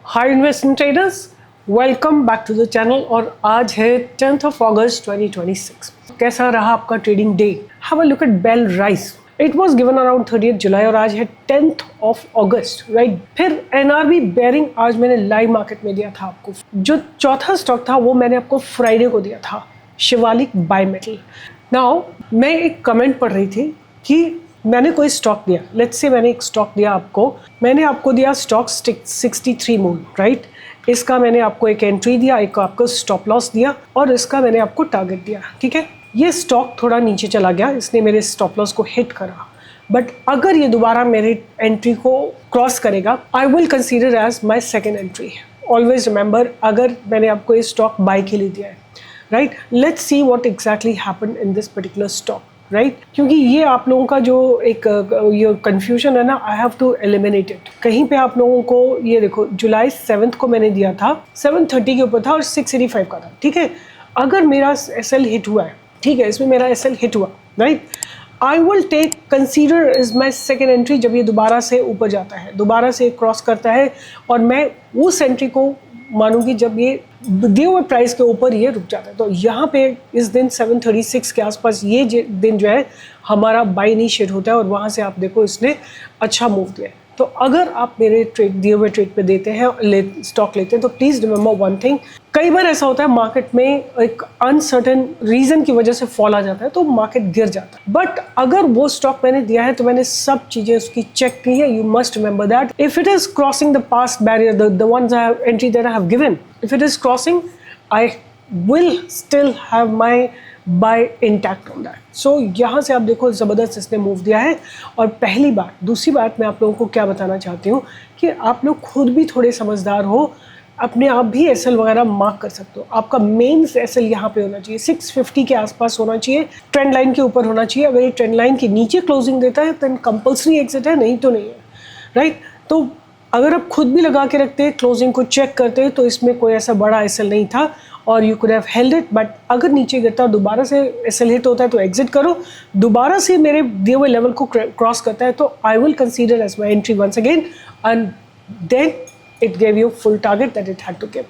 Hi investment traders, welcome back to the channel. और आज है 10th of August 2026। कैसा रहा आपका trading day? Have a look at Belrise. It was given around 30th July और आज है 10th of August, राइट। फिर एनआरबी बेयरिंग आज मैंने लाइव मार्केट में दिया था आपको। जो चौथा स्टॉक था वो मैंने आपको फ्राइडे को दिया था, शिवालिक बायोमेटल। नाउ मैं एक कमेंट पढ़ रही थी कि मैंने कोई स्टॉक दिया, लेट्स से मैंने एक स्टॉक दिया आपको, मैंने आपको दिया स्टॉक 63 मून, राइट। इसका मैंने आपको एक एंट्री दिया, एक आपको स्टॉप लॉस दिया और इसका मैंने आपको टारगेट दिया, ठीक है। ये स्टॉक थोड़ा नीचे चला गया, इसने मेरे स्टॉप लॉस को हिट करा, बट अगर ये दोबारा मेरे एंट्री को क्रॉस करेगा I will consider as my second entry. Always remember, अगर मैंने आपको ये स्टॉक बाय के लिए दिया है, right, let's see what exactly happened in this particular stock, right. क्योंकि ये आप लोगों का जो एक ये कन्फ्यूजन है ना, I have to eliminate it. कहीं पे आप लोगों को ये देखो, जुलाई 7 को मैंने दिया था, 730 के ऊपर था और 685 का था, ठीक है। अगर मेरा एसएल हिट हुआ है, ठीक है, इसमें मेरा एसएल हिट हुआ, right, I will take consider is my second entry. जब ये दोबारा से ऊपर जाता है, दोबारा से क्रॉस करता है, और मैं उस एंट्री को मानूंगी जब ये दिए हुए प्राइस के ऊपर ये रुक जाता है। तो यहाँ पे इस दिन 736 के आसपास ये दिन जो है हमारा बाय इनिशिएट होता है और वहाँ से आप देखो इसने अच्छा मूव दिया है। तो अगर आप मेरे ट्रेड दिए हुए ट्रेड पे देते हैं, स्टॉक लेते हैं, तो प्लीज़ रिमेंबर वन थिंग, कई बार ऐसा होता है मार्केट में एक अनसर्टेन रीज़न की वजह से फॉल आ जाता है तो मार्केट गिर जाता है। बट अगर वो स्टॉक मैंने दिया है तो मैंने सब चीज़ें उसकी चेक की है। You must remember that if it is crossing the past barrier, the once I have entry that I have given, if it is crossing I will still have my buy intact on that. So यहाँ से आप देखो ज़बरदस्त इसने move दिया है। और पहली बात, दूसरी बात मैं आप लोगों को क्या बताना चाहती हूँ कि आप लोग खुद भी थोड़े समझदार हो, अपने आप भी एसएल वगैरह मार्क कर सकते हो। आपका मेन एसएल यहाँ पे होना चाहिए 650 के आसपास होना चाहिए, ट्रेंड लाइन के ऊपर होना चाहिए। अगर ये ट्रेंड लाइन के नीचे क्लोजिंग देता है तो कंपल्सरी एग्जिट है, नहीं तो नहीं है, राइट। तो अगर आप खुद भी लगा के रखते, क्लोजिंग को चेक करते, तो इसमें कोई ऐसा बड़ा एसएल नहीं था और you could have held it. But अगर नीचे गिरता है, दोबारा से एसएल हिट होता है तो एग्जिट करो। दोबारा से मेरे दिए हुए लेवल को क्रॉस करता है तो I will consider as my entry once again, and then it gave you full target that it had to give.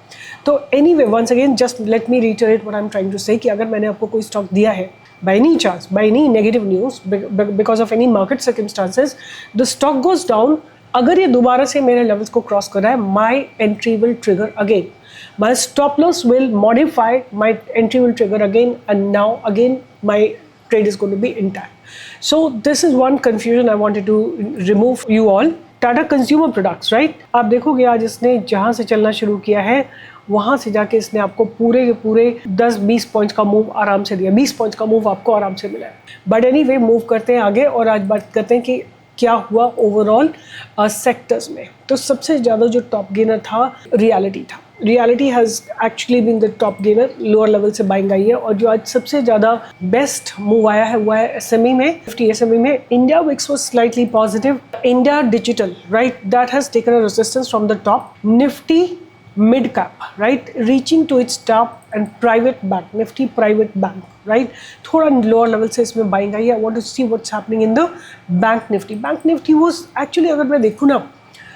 तो anyway, once again, just let me reiterate what I'm trying to say कि अगर मैंने आपको कोई stock दिया है, by any chance, by any negative news, because of any market circumstances, the stock goes down, अगर ये दोबारा से मेरे लेवल्स को क्रॉस कर रहा है, my entry will trigger again. My stop loss will modify, my entry will trigger again, and now again my trade is going to be intact. So this is one confusion I wanted to remove you all. Tata consumer products, right. आप देखोगे आज इसने जहाँ से चलना शुरू किया है वहाँ से जाके इसने आपको पूरे के पूरे 10-20 पॉइंट्स का मूव आराम से दिया, 20 पॉइंट्स का मूव आपको आराम से मिला है। बट एनीवे, मूव करते हैं आगे और आज बात करते हैं कि क्या हुआ ओवरऑल सेक्टर्स में। तो सबसे ज़्यादा जो टॉप गेनर था रियलिटी था। Realty has actually been the top gainer, lower level से बाइंग आई है। और जो आज सबसे ज़्यादा बेस्ट मूव आया है वो है एसएमई में, 50 एसएमई में। India VIX was slightly positive. India digital, right, that has taken a resistance from the top. Nifty mid cap, right, reaching to its top, and private bank, Nifty private bank, right, थोड़ा lower level से इसमें buying आई है। I want to see what's happening in the bank Nifty. Bank Nifty was actually, अगर मैं देखूँ ना,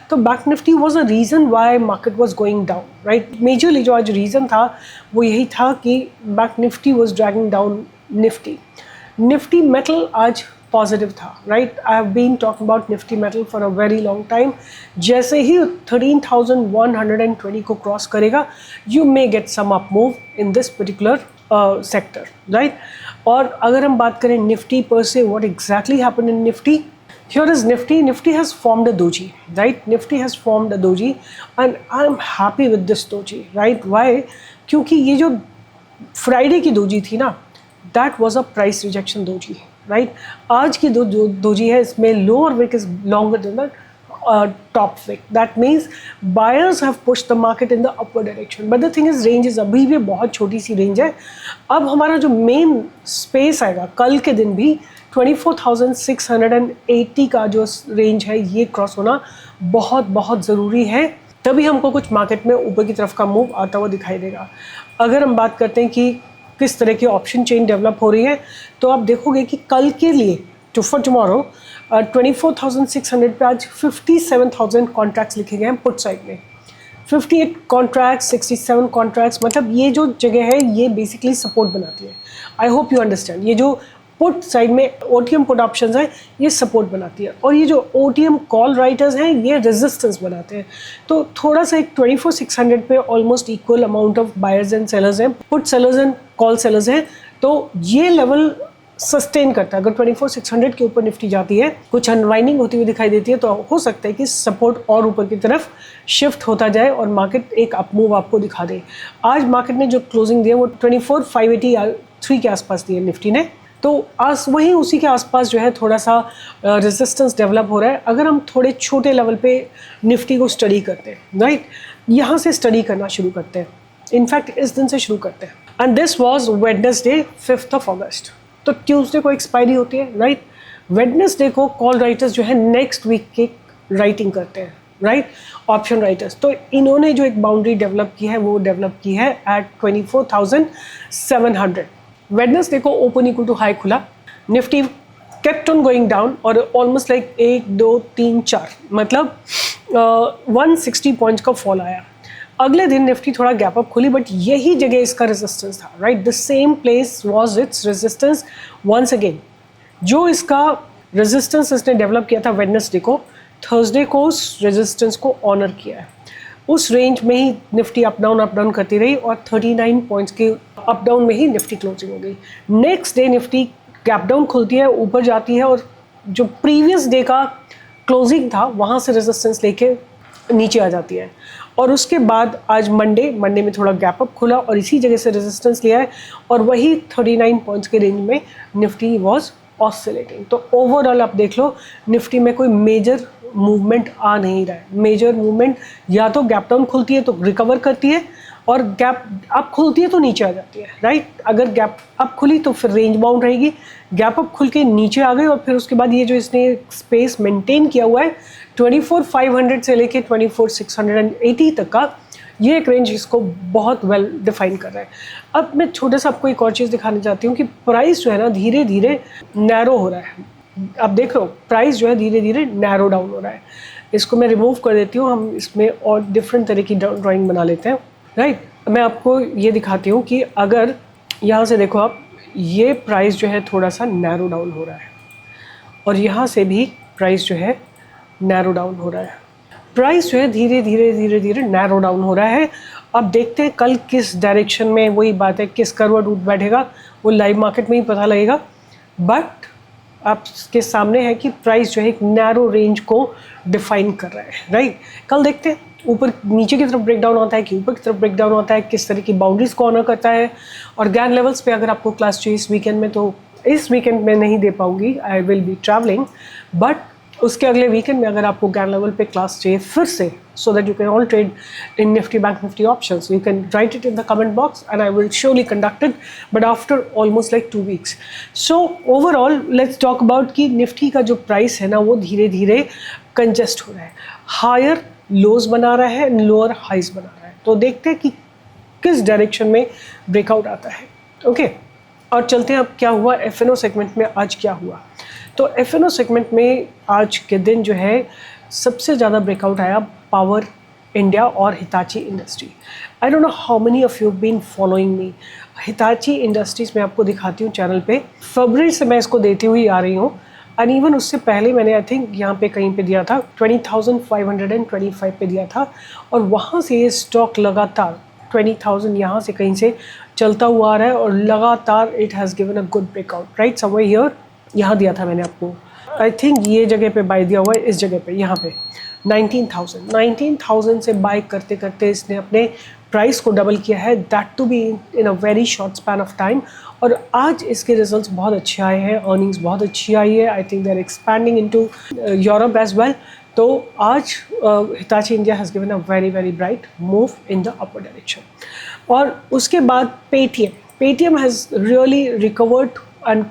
तो bank Nifty was a reason why market was going down, right. Majorly जो आज रीज़न था वो यही था कि bank Nifty was dragging down Nifty. Nifty metal आज पॉजिटिव था, right. I have been talking about Nifty metal for a very long time. जैसे ही 13,120 को क्रॉस करेगा, you may get some up move in this particular sector, right. और अगर हम बात करें निफ्टी पर से, what exactly happened in Nifty, here is Nifty. Nifty has formed a doji, right? Nifty has formed a doji, and I am happy with this doji, right? Why? क्योंकि ये जो फ्राइडे की दोजी थी ना, that was a price rejection doji, right? आज की जो doji है, इसमें lower wick is longer than the top wick. That means buyers have pushed the market in the upward direction. But the thing is, range is अभी भी बहुत छोटी सी range है। अब हमारा जो मेन स्पेस आएगा कल के दिन भी 24,680 का जो रेंज है, ये क्रॉस होना बहुत बहुत ज़रूरी है, तभी हमको कुछ मार्केट में ऊपर की तरफ का मूव आता हुआ दिखाई देगा। अगर हम बात करते हैं कि किस तरह की ऑप्शन चेन डेवलप हो रही है, तो आप देखोगे कि कल के लिए, फॉर टुमारो, 24,600 पे आज 57,000 कॉन्ट्रैक्ट्स लिखे गए हैं पुट साइड में। 58 कॉन्ट्रैक्ट्स, 67 कॉन्ट्रैक्ट्स, मतलब ये जो जगह है ये बेसिकली सपोर्ट बनाती है। I hope you understand. ये जो पुट साइड में ओटीएम पुट ऑप्शंस हैं ये सपोर्ट बनाती है, और ये जो ओटीएम कॉल राइटर्स हैं ये रेजिस्टेंस बनाते हैं। तो थोड़ा सा एक 24,600 पे almost equal amount of buyers and sellers हैं, put sellers and call sellers हैं। तो ये लेवल सस्टेन करता है। अगर 24,600 के ऊपर निफ्टी जाती है, कुछ अनवाइंडिंग होती हुई दिखाई देती है, तो हो सकता है कि सपोर्ट और ऊपर की तरफ शिफ्ट होता जाए और मार्केट एक अप मूव आपको दिखा दे। आज मार्केट ने जो क्लोजिंग दिया वो 24,583 के आसपास दी है निफ्टी ने। तो आज वहीं उसी के आसपास जो है थोड़ा सा रेजिस्टेंस डेवलप हो रहा है। अगर हम थोड़े छोटे लेवल पे निफ्टी को स्टडी करते हैं, राइट, यहाँ से स्टडी करना शुरू करते हैं, इनफैक्ट इस दिन से शुरू करते हैं। एंड दिस वाज वेडनेसडे 5 अगस्त। तो ट्यूसडे को एक्सपायरी होती है, राइट। वेडनेसडे को कॉल राइटर्स जो है नेक्स्ट वीक की राइटिंग करते हैं, राइट, ऑप्शन राइटर्स। तो इन्होंने जो एक बाउंड्री डेवलप की है वो डेवलप की है एट 24,700। वेडनेसडे को ओपन इक्वल टू हाई खुला, Nifty kept on going down और ऑलमोस्ट लाइक 1 2 3 4 मतलब 160 पॉइंट्स का फॉल आया। अगले दिन निफ्टी थोड़ा गैप अप खुली, बट यही जगह इसका रेजिस्टेंस था, right. The same place was its resistance once again. जो इसका रेजिस्टेंस इसने डेवलप किया था वेडनेसडे को, थर्सडे को उस रेजिस्टेंस को ऑनर किया है। उस रेंज में ही निफ्टी अप डाउन करती रही और 39 पॉइंट्स के अप डाउन में ही निफ्टी क्लोजिंग हो गई। Next day Nifty gap down खुलती है, ऊपर जाती है और जो प्रीवियस डे का क्लोजिंग था वहाँ से रेजिस्टेंस लेके नीचे आ जाती है। और उसके बाद आज मंडे में थोड़ा गैप अप खुला और इसी जगह से रेजिस्टेंस लिया है और वही 39 पॉइंट्स के रेंज में निफ्टी वाज ऑसिलेटिंग। तो ओवरऑल आप देख लो निफ्टी में कोई मेजर मूवमेंट आ नहीं रहा है। मेजर मूवमेंट या तो गैप डाउन खुलती है तो रिकवर करती है और गैप अप खुलती है तो नीचे आ जाती है, राइट। अगर गैप अप खुली तो फिर रेंज बाउंड रहेगी, गैप अप खुल के नीचे आ गई और फिर उसके बाद ये जो इसने स्पेस मेंटेन किया हुआ है 24,500 से लेके 24,680 तक का, ये एक रेंज इसको बहुत वेल डिफाइन कर रहा है। अब मैं छोटा सा आपको एक और चीज़ दिखाना चाहती हूँ कि प्राइस जो है ना धीरे धीरे नैरो हो रहा है। आप देख रहे हो प्राइस जो है धीरे धीरे नैरो डाउन हो रहा है। इसको मैं रिमूव कर देती हूँ, हम इसमें और डिफरेंट तरह की ड्राइंग बना लेते हैं, राइट। मैं आपको ये दिखाती हूँ कि अगर यहाँ से देखो आप, ये प्राइस जो है थोड़ा सा नैरो डाउन हो रहा है और यहाँ से भी प्राइस जो है नैरो डाउन हो रहा है। प्राइस जो है धीरे धीरे नैरो डाउन हो रहा है। अब देखते हैं कल किस डायरेक्शन में, वही बात है किस करवट रूट बैठेगा वो लाइव मार्केट में ही पता लगेगा। बट आपके सामने है कि प्राइस जो है एक नैरो रेंज को डिफाइन कर रहा है, राइट। कल देखते हैं ऊपर नीचे की तरफ ब्रेक डाउन होता है कि ऊपर की तरफ ब्रेक डाउन होता है, किस तरह की बाउंड्रीज को ऑनर करता है। और गैन लेवल्स पे अगर आपको क्लास चाहिए इस वीकेंड में, तो इस वीकेंड में नहीं दे पाऊंगी, I will be travelling, but उसके अगले वीकेंड में अगर आपको गैन लेवल पे क्लास चाहिए फिर से, so that you can all trade in Nifty bank Nifty options, you can write it in the comment box and I will surely conduct it, but after almost like 2 weeks. So overall let's talk about कि Nifty का जो price है ना वो धीरे धीरे congest हो रहा है, हायर लोज बना रहा है, लोअर हाइज बना रहा है। तो देखते हैं कि किस डायरेक्शन में ब्रेकआउट आता है, ओके। और चलते हैं अब क्या हुआ एफएनओ सेगमेंट में, आज क्या हुआ। तो एफएनओ सेगमेंट में आज के दिन जो है सबसे ज़्यादा ब्रेकआउट आया पावर इंडिया और Hitachi industry. I don't know how many of you been following me. Hitachi industries मैं आपको दिखाती हूँ चैनल पे, फरवरी से मैं इसको देती हुई आ रही हूँ। एंड इवन उससे पहले मैंने आई थिंक यहाँ पे कहीं पे दिया था 20,525 पे दिया था और वहाँ से ये स्टॉक लगातार 20,000 यहाँ से कहीं से चलता हुआ आ रहा है और लगातार it has given a good breakout, right. Somewhere here, यहाँ दिया था मैंने आपको, आई थिंक ये जगह पे बाय दिया हुआ है, इस जगह पे यहाँ पे 19,000 से बाय करते करते इसने अपने प्राइस को डबल किया है, that to be in a very short span of time. और आज इसके रिजल्ट्स बहुत अच्छे आए हैं, अर्निंग्स बहुत अच्छी आई है। I think they are expanding into Europe as well. तो आज Hitachi India has given a very very bright move in the upper direction. और उसके बाद Paytm has really recovered and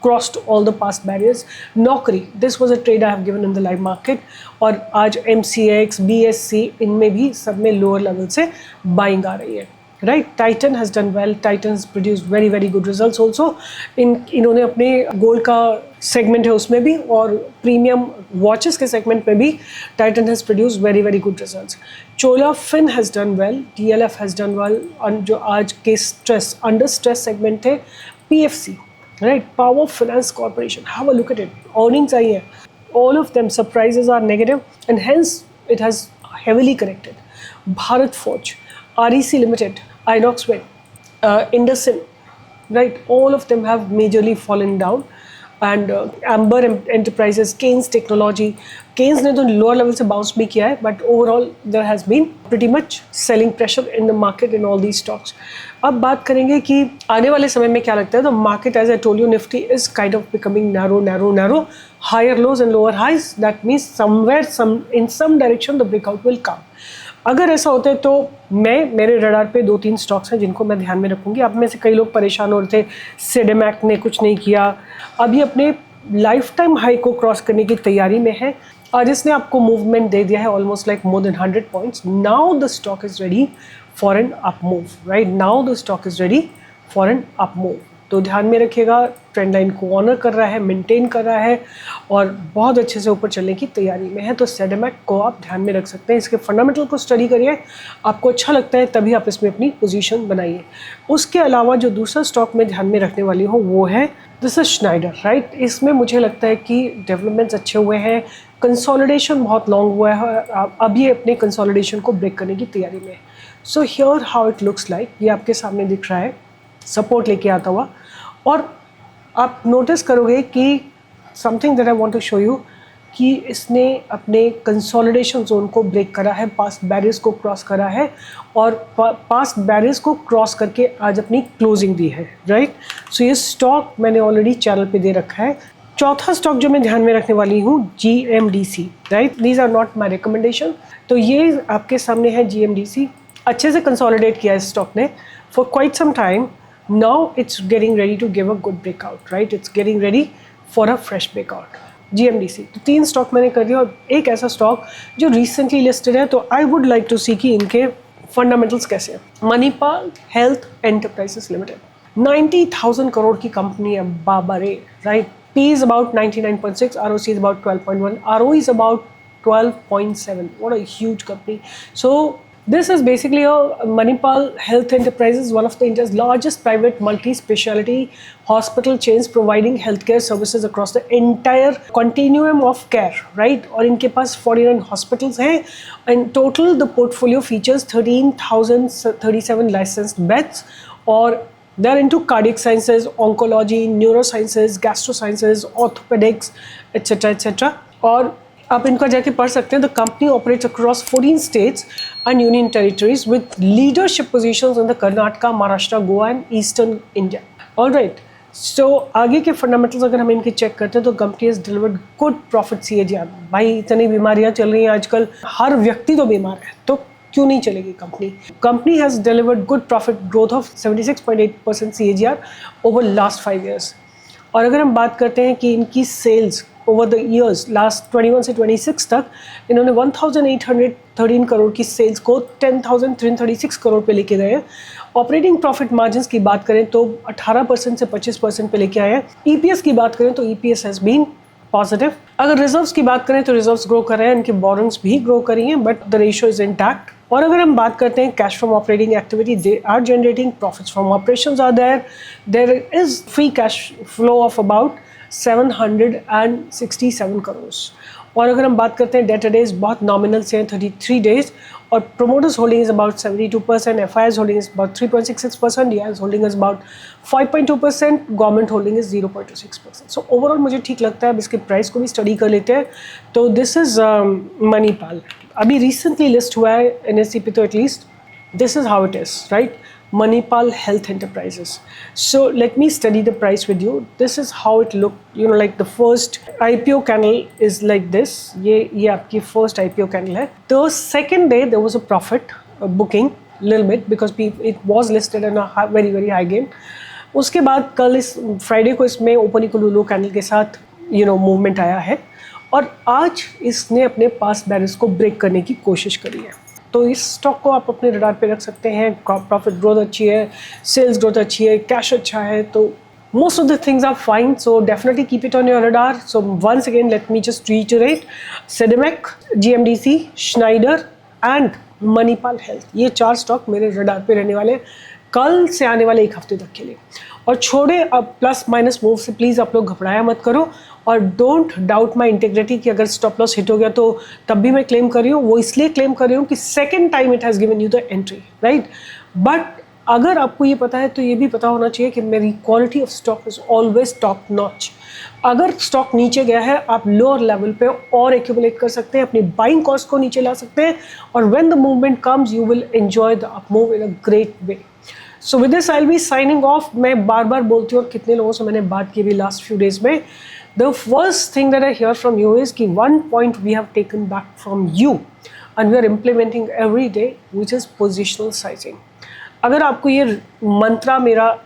crossed all the past barriers. Naukri, this was a trade I have given in the live market और आज MCX, BSC इनमें भी सब में lower level से बाइंग आ रही है। Right. Titan has done well. Titan has produce very very good results also. इन्होंने अपने गोल्ड का सेगमेंट है उसमें भी और प्रीमियम वॉचेस के सेगमेंट में भी Titan has produce very very good results. Chola fin has done well. DLF has done well. जो आज के स्ट्रेस अंडर स्ट्रेस सेगमेंट थे, PFC, right, power finance corporation, have a look at it. Earnings आई हैं, all of them surprises are negative and hence it has heavily corrected. Bharat Forge, REC Limited, Inox Wind, IndusInd, right, all of them have majorly fallen down. And Amber Enterprises, Keynes Technology, Keynes ने तो lower level से bounce भी किया है, but overall there has been pretty much selling pressure in the market in all these stocks. अब बात करेंगे कि आने वाले समय में क्या लगता है. तो market, as I told you, Nifty is kind of becoming narrow, higher lows and lower highs. That means in some direction the breakout will come. अगर ऐसा होता है तो मेरे रडार पे 2-3 स्टॉक्स हैं जिनको मैं ध्यान में रखूंगी. आप में से कई लोग परेशान हो रहे थे, सिडेमैक ने कुछ नहीं किया, अभी अपने लाइफ टाइम हाई को क्रॉस करने की तैयारी में है और इसने आपको मूवमेंट दे दिया है almost like more than 100 points. Now the stock is ready for an up move. Right, now the stock is ready for an up move. तो ध्यान में रखिएगा, ट्रेंड लाइन को ऑनर कर रहा है, मेंटेन कर रहा है और बहुत अच्छे से ऊपर चलने की तैयारी में है. तो सेडेमैक को आप ध्यान में रख सकते हैं. इसके फंडामेंटल को स्टडी करिए, आपको अच्छा लगता है तभी आप इसमें अपनी पोजीशन बनाइए. उसके अलावा जो दूसरा स्टॉक में ध्यान में रखने वाली हूँ वो है दिस इज श्नाइडर. राइट, इसमें मुझे लगता है कि डेवलपमेंट्स अच्छे हुए हैं, कंसोलिडेशन बहुत लॉन्ग हुआ है, अब ये अपने कंसोलिडेशन को ब्रेक करने की तैयारी में है. So here how it looks like, ये आपके सामने दिख रहा है सपोर्ट लेके आता हुआ. और आप नोटिस करोगे कि something that I want to show you कि इसने अपने कंसोलिडेशन जोन को ब्रेक करा है, पास्ट बैरियर्स को क्रॉस करा है और पास्ट बैरियर्स को क्रॉस करके आज अपनी क्लोजिंग दी है. राइट, सो ये स्टॉक मैंने ऑलरेडी चैनल पे दे रखा है. चौथा स्टॉक जो मैं ध्यान में रखने वाली हूँ, GMDC. Right, these are not my recommendation. तो ये आपके सामने है GMDC. अच्छे से कंसोलिडेट किया है स्टॉक ने for quite some time. Now it's getting ready to give a good breakout, right? It's getting ready for a fresh breakout. GMDC. तो 3 स्टॉक मैंने कर दिया और एक ऐसा स्टॉक जो रिसेंटली लिस्टेड है, तो आई वुड लाइक टू सी कि इनके फंडामेंटल्स कैसे हैं. Manipal health enterprises limited, 90,000 crore की कंपनी है, बाबा रे. Right, P is about 99.6, ROC is about 12.1, ROE is about 12.7. What a huge company. So this is basically Manipal Health Enterprises, one of the India's largest private multi-speciality hospital chains providing healthcare services across the entire continuum of care, right? और इनके पास 49 hospitals हैं. In total, the portfolio features 13,037 licensed beds और they are into cardiac sciences, oncology, neurosciences, gastrosciences, orthopedics, etc. etc. और आप इनका जाके पढ़ सकते हैं. The company operates across 14 states and union territories with leadership positions in the Karnataka, Maharashtra, Goa and eastern India. Alright, so आगे के फंडामेंटल्स अगर हम इनके चेक करते हैं तो company has delivered good profit CAGR. भाई इतनी बीमारियां चल रही हैं आजकल, हर व्यक्ति तो बीमार है, तो क्यों नहीं चलेगी company. Company has delivered good profit growth of 76.8% CAGR over last 5 years. और अगर हम बात करते हैं कि इनकी sales over the years last 21 से 26 तक इन्होंने 1,813 करोड़ की सेल्स को 10,336 करोड़ पे लेके गए हैं. ऑपरेटिंग प्रॉफिट मार्जिन्स की बात करें तो 18% से 25% पे लेके आए हैं. EPS की बात करें तो EPS हैज़ बीन पॉजिटिव. अगर रिजर्व्स की बात करें तो रिजर्व्स ग्रो कर रहे हैं, इनकी बोरोइंग्स भी ग्रो करी हैं, but the ratio is intact. और अगर हम बात करते हैं cash from operating activity, they are generating profits from operations are there is free cash flow of about 767 crore. और अगर हम बात करते हैं डेटर डेज बहुत नॉमिनल से हैं, 33 डेज. और promoters holding is about 72%, FIs holding is about 3.66%, DIs holding is about 5.2%, government holding is 0.26%. So overall मुझे ठीक लगता है. अब इसके प्राइस को भी स्टडी कर लेते हैं. तो दिस इज मणिपाल, अभी रिसेंटली लिस्ट हुआ है NSE पे, तो at least this is how it is. Right, Manipal Health Enterprises. So let me study the price with you. This is how it looked, you know, like the first IPO candle is like this. ये आपकी first IPO candle है. The second day there was a profit booking little bit because it was listed in a very very high gain. उसके बाद कल इस Friday को इसमें open equal लो candle के साथ मूवमेंट आया है और आज इसने अपने पास बैरियर्स को ब्रेक करने की कोशिश करी है. तो इस स्टॉक को आप अपने रडार पे रख सकते हैं। प्रॉफिट ग्रोथ अच्छी है, सेल्स ग्रोथ अच्छी है, कैश अच्छा है, तो most of the things are fine, so definitely keep it on your radar. So once again, let me just reiterate: Sedimec, GMDC, Schneider and Manipal Health, ये 4 stock मेरे radar पे रहने वाले कल से आने वाले 1 हफ्ते तक के लिए। और छोड़े अब प्लस माइनस मूव से प्लीज़ आप लोग घबराया मत करो, और डोंट डाउट माई इंटीग्रिटी कि अगर स्टॉप लॉस हिट हो गया तो तब भी मैं क्लेम कर रही हूँ। वो इसलिए क्लेम कर रही हूँ कि second time it has given you the entry, right. But अगर आपको ये पता है तो ये भी पता होना चाहिए कि मेरी quality of stock is always top notch. अगर स्टॉक नीचे गया है, आप लोअर लेवल पे और एक्यूमुलेट कर सकते हैं, अपनी बाइंग कॉस्ट को नीचे ला सकते हैं, और when the movement comes you will enjoy the up move in a great way. So with this I will be signing off. मैं बार बार बोलती हूँ और कितने लोगों से मैंने बात की भी लास्ट फ्यू डेज में, the first thing that I hear from you is कि one point we have taken back from you and we are implementing every day, which is positional sizing. अगर आपको ये मंत्रा मेरा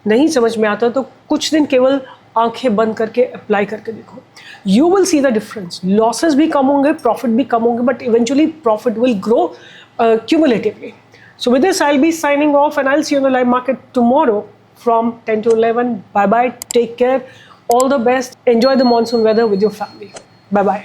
नहीं समझ में आता तो कुछ दिन केवल आंखें बंद करके अप्लाई करके देखो, you will see the difference. Losses भी कम होंगे, प्रॉफिट भी कम होंगे, but eventually profit will grow cumulatively. So with this, I'll be signing off and I'll see you in the live market tomorrow from 10 to 11. Bye bye. Take care. All the best. Enjoy the monsoon weather with your family. Bye bye.